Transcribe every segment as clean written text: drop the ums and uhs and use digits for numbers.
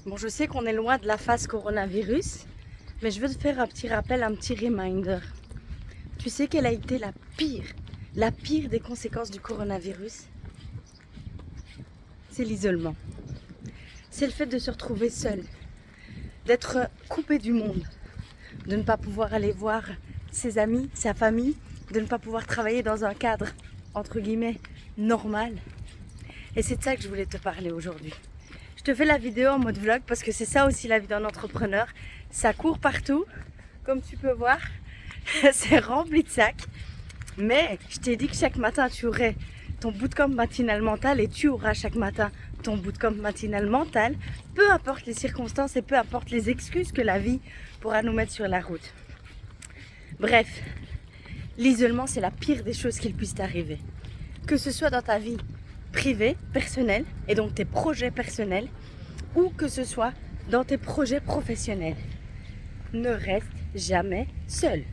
Bon, je sais qu'on est loin de la phase coronavirus, mais je veux te faire un petit rappel, un petit reminder. Tu sais quelle a été la pire des conséquences du coronavirus? C'est l'isolement. C'est le fait de se retrouver seul, d'être coupé du monde, de ne pas pouvoir aller voir ses amis, sa famille, de ne pas pouvoir travailler dans un cadre, entre guillemets, normal. Et c'est de ça que je voulais te parler aujourd'hui. Je te fais la vidéo en mode vlog parce que c'est ça aussi la vie d'un entrepreneur. Ça court partout, comme tu peux voir. C'est rempli de sacs. Mais je t'ai dit que chaque matin tu aurais ton bootcamp matinal mental et tu auras chaque matin ton bootcamp matinal mental, peu importe les circonstances et peu importe les excuses que la vie pourra nous mettre sur la route. Bref, l'isolement c'est la pire des choses qu'il puisse t'arriver. Que ce soit dans ta vie privée, personnelle, et donc tes projets personnels, ou que ce soit dans tes projets professionnels. Ne reste jamais seul.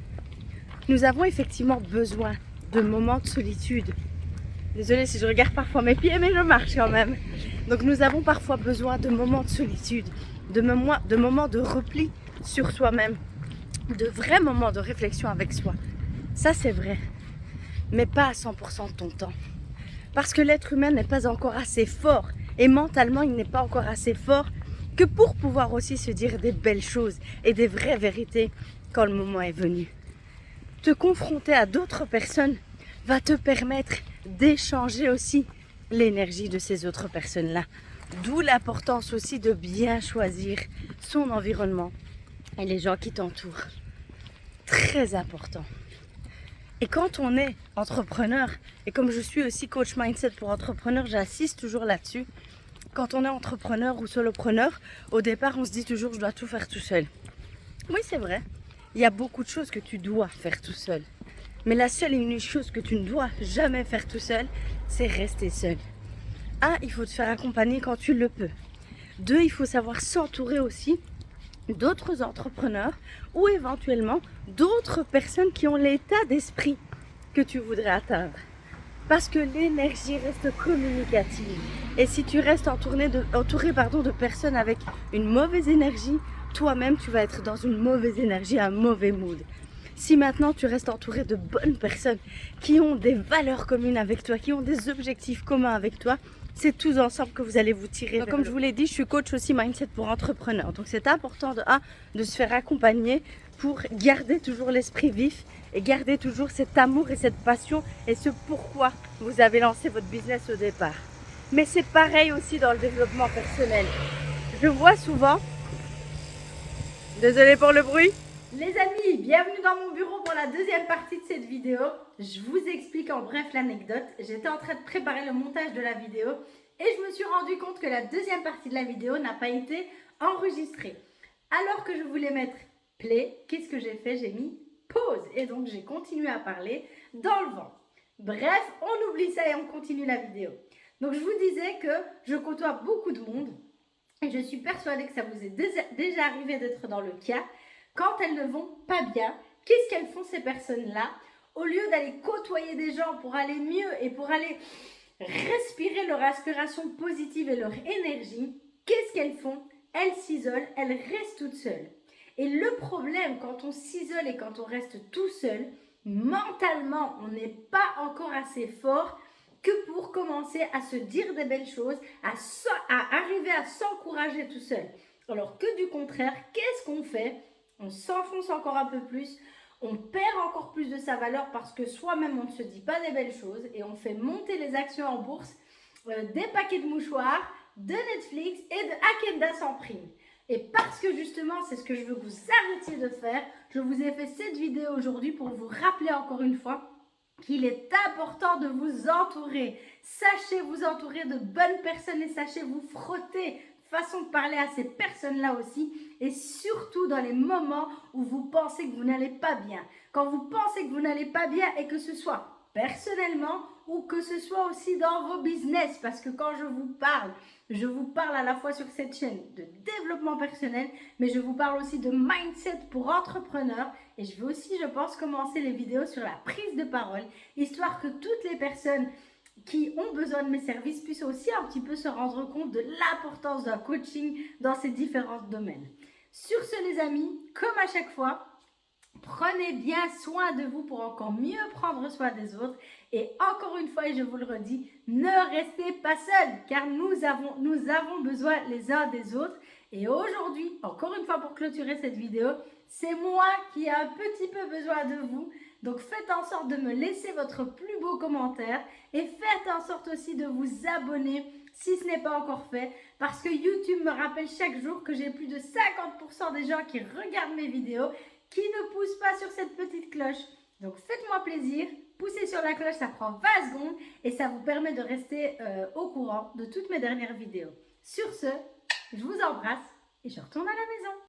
Nous avons effectivement besoin de moments de solitude. Désolée si je regarde parfois mes pieds, mais je marche quand même. Donc nous avons parfois besoin de moments de solitude, de moments de repli sur soi-même, de vrais moments de réflexion avec soi. Ça c'est vrai, mais pas à 100% de ton temps. Parce que l'être humain n'est pas encore assez fort et mentalement il n'est pas encore assez fort que pour pouvoir aussi se dire des belles choses et des vraies vérités quand le moment est venu. Te confronter à d'autres personnes va te permettre d'échanger aussi l'énergie de ces autres personnes-là. D'où l'importance aussi de bien choisir son environnement et les gens qui t'entourent. Très important. Et quand on est entrepreneur, et comme je suis aussi coach mindset pour entrepreneurs, j'insiste toujours là-dessus. Quand on est entrepreneur ou solopreneur, au départ on se dit toujours je dois tout faire tout seul. Oui, c'est vrai. Il y a beaucoup de choses que tu dois faire tout seul. Mais la seule et unique chose que tu ne dois jamais faire tout seul, c'est rester seul. Un, il faut te faire accompagner quand tu le peux. Deux, il faut savoir s'entourer aussi d'autres entrepreneurs ou éventuellement d'autres personnes qui ont l'état d'esprit que tu voudrais atteindre. Parce que l'énergie reste communicative. Et si tu restes entouré de personnes avec une mauvaise énergie, toi-même tu vas être dans une mauvaise énergie, un mauvais mood. Si maintenant tu restes entouré de bonnes personnes qui ont des valeurs communes avec toi, qui ont des objectifs communs avec toi, c'est tous ensemble que vous allez vous tirer. Donc, comme je vous l'ai dit, je suis coach aussi mindset pour entrepreneurs. Donc c'est important de se faire accompagner pour garder toujours l'esprit vif et garder toujours cet amour et cette passion et ce pourquoi vous avez lancé votre business au départ. Mais c'est pareil aussi dans le développement personnel. Je vois souvent, désolée pour le bruit. Les amis, bienvenue dans mon bureau pour la deuxième partie de cette vidéo. Je vous explique en bref l'anecdote. J'étais en train de préparer le montage de la vidéo et je me suis rendu compte que la deuxième partie de la vidéo n'a pas été enregistrée. Alors que je voulais mettre play, qu'est-ce que j'ai fait? J'ai mis pause et donc j'ai continué à parler dans le vent. Bref, on oublie ça et on continue la vidéo. Donc je vous disais que je côtoie beaucoup de monde et je suis persuadée que ça vous est déjà arrivé d'être dans le cas. Quand elles ne vont pas bien, qu'est-ce qu'elles font ces personnes-là? Au lieu d'aller côtoyer des gens pour aller mieux et pour aller respirer leur inspiration positive et leur énergie, qu'est-ce qu'elles font? Elles s'isolent, elles restent toutes seules. Et le problème quand on s'isole et quand on reste tout seul, mentalement, on n'est pas encore assez fort que pour commencer à se dire des belles choses, à arriver à s'encourager tout seul. Alors que du contraire, qu'est-ce qu'on fait? On s'enfonce encore un peu plus, on perd encore plus de sa valeur parce que soi-même on ne se dit pas des belles choses et on fait monter les actions en bourse, des paquets de mouchoirs, de Netflix et de Akenda sans prime. Et parce que justement c'est ce que je veux que vous arrêtiez de faire, je vous ai fait cette vidéo aujourd'hui pour vous rappeler encore une fois qu'il est important de vous entourer. Sachez vous entourer de bonnes personnes et sachez vous frotter. Façon de parler à ces personnes-là aussi. Et surtout dans les moments où vous pensez que vous n'allez pas bien. Quand vous pensez que vous n'allez pas bien et que ce soit personnellement ou que ce soit aussi dans vos business. Parce que quand je vous parle à la fois sur cette chaîne de développement personnel, mais je vous parle aussi de mindset pour entrepreneurs. Et je vais aussi, je pense, commencer les vidéos sur la prise de parole, histoire que toutes les personnes qui ont besoin de mes services puissent aussi un petit peu se rendre compte de l'importance d'un coaching dans ces différents domaines. Sur ce les amis, comme à chaque fois, prenez bien soin de vous pour encore mieux prendre soin des autres. Et encore une fois, et je vous le redis, ne restez pas seuls, car nous avons besoin les uns des autres. Et aujourd'hui, encore une fois pour clôturer cette vidéo, c'est moi qui ai un petit peu besoin de vous. Donc faites en sorte de me laisser votre plus beau commentaire et faites en sorte aussi de vous abonner si ce n'est pas encore fait, parce que YouTube me rappelle chaque jour que j'ai plus de 50% des gens qui regardent mes vidéos qui ne poussent pas sur cette petite cloche. Donc faites-moi plaisir, poussez sur la cloche, ça prend 20 secondes et ça vous permet de rester au courant de toutes mes dernières vidéos. Sur ce, je vous embrasse et je retourne à la maison.